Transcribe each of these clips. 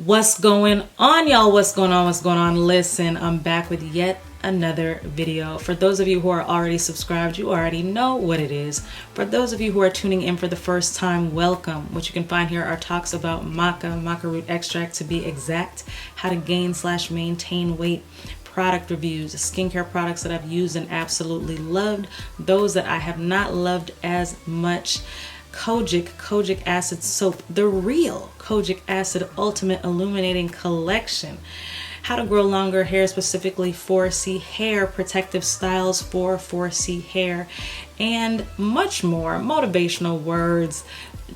What's going on, y'all? What's going on? Listen, I'm back with yet another video. For those of you who are already subscribed, you already know what it is. For those of you who are tuning in for the first time, welcome. What you can find here are talks about maca root extract to be exact, how to gain/maintain weight, product reviews, skincare products that I've used and absolutely loved, those that I have not loved as much, Kojic acid soap, the real Kojic acid ultimate illuminating collection, how to grow longer hair, specifically 4C hair, protective styles for 4C hair, and much more, motivational words,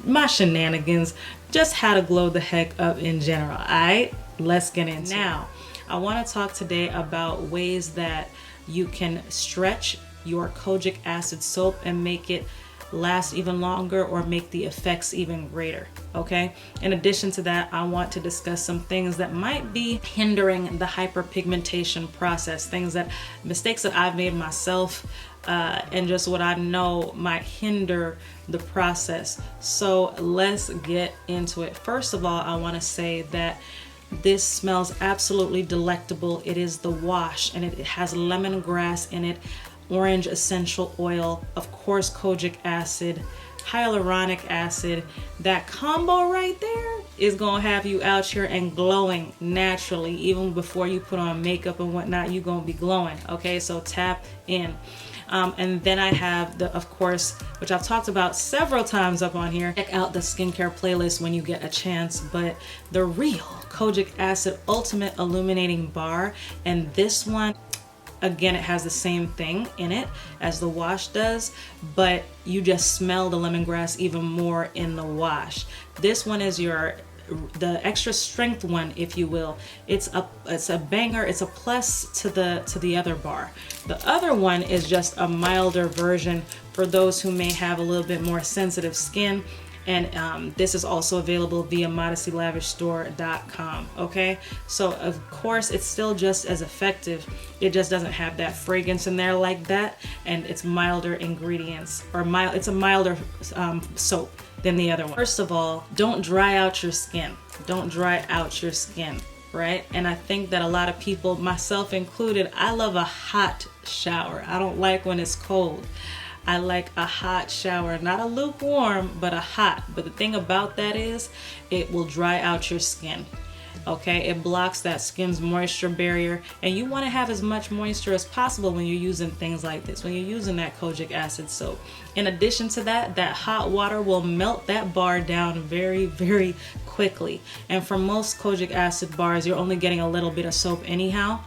my shenanigans, just how to glow the heck up in general. All right, let's get into it. Now, I want to talk today about ways that you can stretch your Kojic acid soap and make it last even longer or make the effects even greater. Okay, in addition to that, I want to discuss some things that might be hindering the hyperpigmentation process, mistakes that I've made myself, and just what I know might hinder the process. So let's get into it. First of all, I want to say that this smells absolutely delectable. It is the wash, and it has lemongrass in it, orange essential oil, of course Kojic acid, hyaluronic acid. That combo right there is gonna have you out here and glowing naturally. Even before you put on makeup and whatnot, you're gonna be glowing. Okay, so tap in. And then I have of course, which I've talked about several times up on here, check out the skincare playlist when you get a chance, but the real Kojic acid ultimate illuminating bar, and this one, again, it has the same thing in it as the wash does, but you just smell the lemongrass even more in the wash. This one is the extra strength one, if you will. It's a banger. It's a plus to the other bar. The other one is just a milder version for those who may have a little bit more sensitive skin. And this is also available via modestlylavishstore.com. Okay, so of course it's still just as effective. It just doesn't have that fragrance in there like that, and it's milder ingredients, or it's a milder soap than the other one. First of all, don't dry out your skin. Don't dry out your skin, right? And I think that a lot of people, myself included, I love a hot shower. I don't like when it's cold. I like a hot shower, not a lukewarm, but a hot. But the thing about that is it will dry out your skin. Okay, it blocks that skin's moisture barrier, and you want to have as much moisture as possible when you're using things like this, when you're using that Kojic acid soap. In addition to that, that hot water will melt that bar down very, very quickly. And for most Kojic acid bars, you're only getting a little bit of soap anyhow.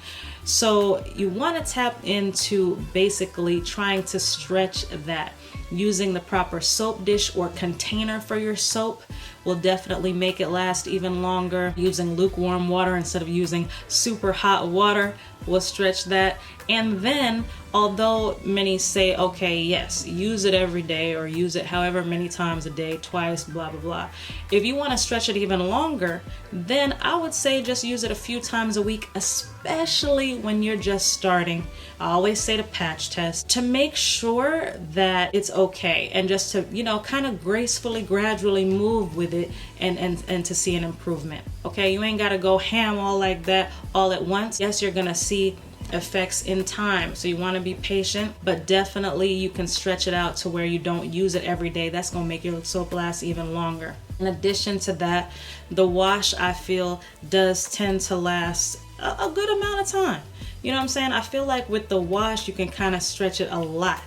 So you want to tap into basically trying to stretch that. Using the proper soap dish or container for your soap will definitely make it last even longer. Using lukewarm water instead of using super hot water will stretch that. And then, although many say, okay, yes, use it every day or use it however many times a day, twice, blah, blah, blah. If you want to stretch it even longer, then I would say just use it a few times a week, especially when you're just starting. I always say to patch test to make sure that it's okay, and just to, kind of gracefully, gradually move with it and to see an improvement. Okay, you ain't got to go ham all like that all at once. Yes, you're going to see effects in time, so you want to be patient, but definitely you can stretch it out to where you don't use it every day. That's going to make your soap last even longer. In addition to that, the wash, I feel, does tend to last a good amount of time. You know what I'm saying? I feel like with the wash you can kind of stretch it a lot,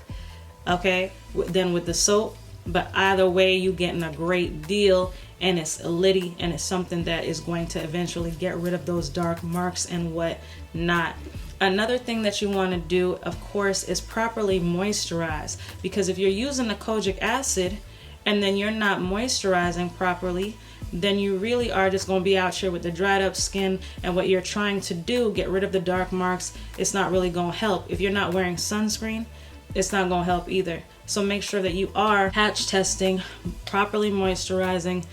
okay, than with the soap. But either way, you getting a great deal, and it's litty, and it's something that is going to eventually get rid of those dark marks and whatnot. Another thing that you want to do, of course, is properly moisturize, because if you're using the Kojic acid and then you're not moisturizing properly, then you really are just going to be out here with the dried up skin, and what you're trying to do, get rid of the dark marks, it's not really going to help. If you're not wearing sunscreen, it's not going to help either. So make sure that you are patch testing, properly moisturizing,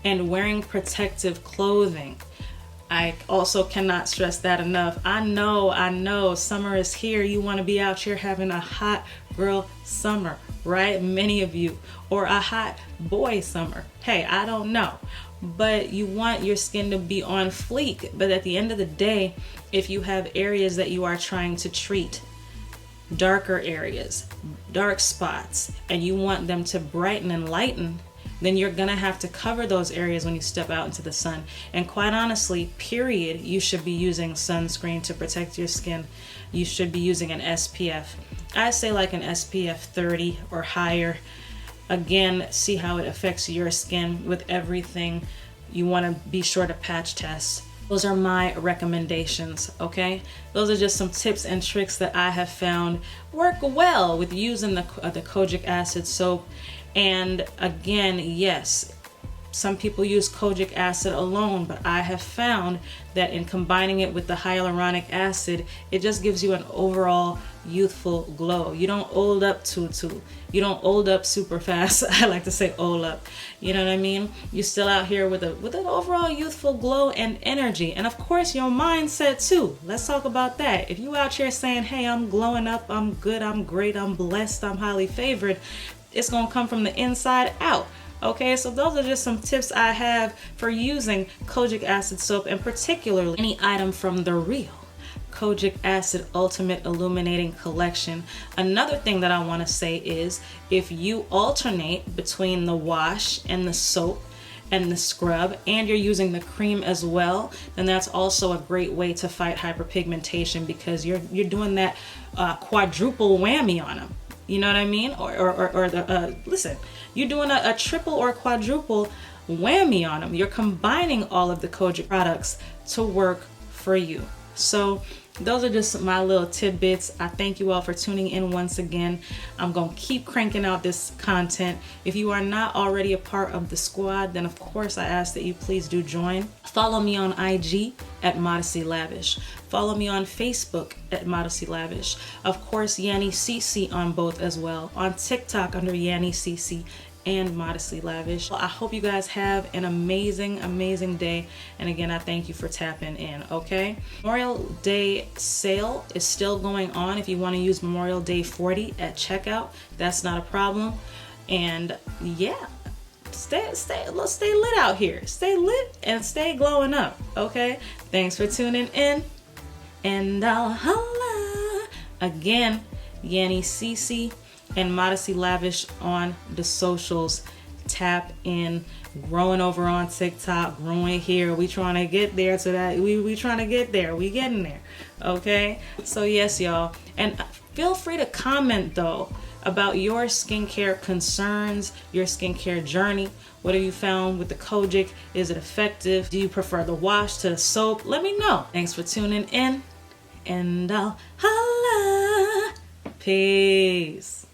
and wearing protective clothing. I also cannot stress that enough. I know, summer is here. You want to be out here having a hot girl summer, right? Many of you, or a hot boy summer. Hey, I don't know. But you want your skin to be on fleek. But at the end of the day, if you have areas that you are trying to treat, darker areas, dark spots, and you want them to brighten and lighten, then you're gonna have to cover those areas when you step out into the sun. And quite honestly, period, you should be using sunscreen to protect your skin. You should be using an SPF. I say like an SPF 30 or higher. Again, see how it affects your skin with everything. You wanna be sure to patch test. Those are my recommendations, okay? Those are just some tips and tricks that I have found work well with using the kojic acid soap. And again, yes, some people use kojic acid alone, but I have found that in combining it with the hyaluronic acid, it just gives you an overall youthful glow. You don't old up too. You don't old up super fast. I like to say old up. You know what I mean? You're still out here with an overall youthful glow and energy. And of course, your mindset too. Let's talk about that. If you out here saying, hey, I'm glowing up, I'm good, I'm great, I'm blessed, I'm highly favored, it's gonna come from the inside out. Okay, so those are just some tips I have for using kojic acid soap, and particularly any item from the real Kojic Acid Ultimate Illuminating Collection. Another thing that I want to say is if you alternate between the wash and the soap and the scrub, and you're using the cream as well, then that's also a great way to fight hyperpigmentation, because you're doing that quadruple whammy on them. You know what I mean? Listen, you're doing a triple or quadruple whammy on them. You're combining all of the Kojic products to work for you. So those are just my little tidbits. I thank you all for tuning in once again. I'm going to keep cranking out this content. If you are not already a part of the squad, then of course I ask that you please do join. Follow me on IG at modestlylavish. Follow me on Facebook at modestlylavish. Of course, yanniceecee on both as well. On TikTok under yanniceecee and Modestly Lavish. Well, I hope you guys have an amazing day, and again, I thank you for tapping in. Okay, Memorial Day sale is still going on. If you want to use Memorial Day 40 at checkout, that's not a problem. And yeah, let's stay lit out here. Stay lit and stay glowing up. Okay, thanks for tuning in, and I'll holla again. yanniceecee and Modestly Lavish on the socials. Tap in. Growing over on TikTok, growing here. We trying to get there to that. We trying to get there. We getting there. Okay? So yes, y'all. And feel free to comment though about your skincare concerns, your skincare journey. What have you found with the Kojic? Is it effective? Do you prefer the wash to the soap? Let me know. Thanks for tuning in, and I'll holla. Peace.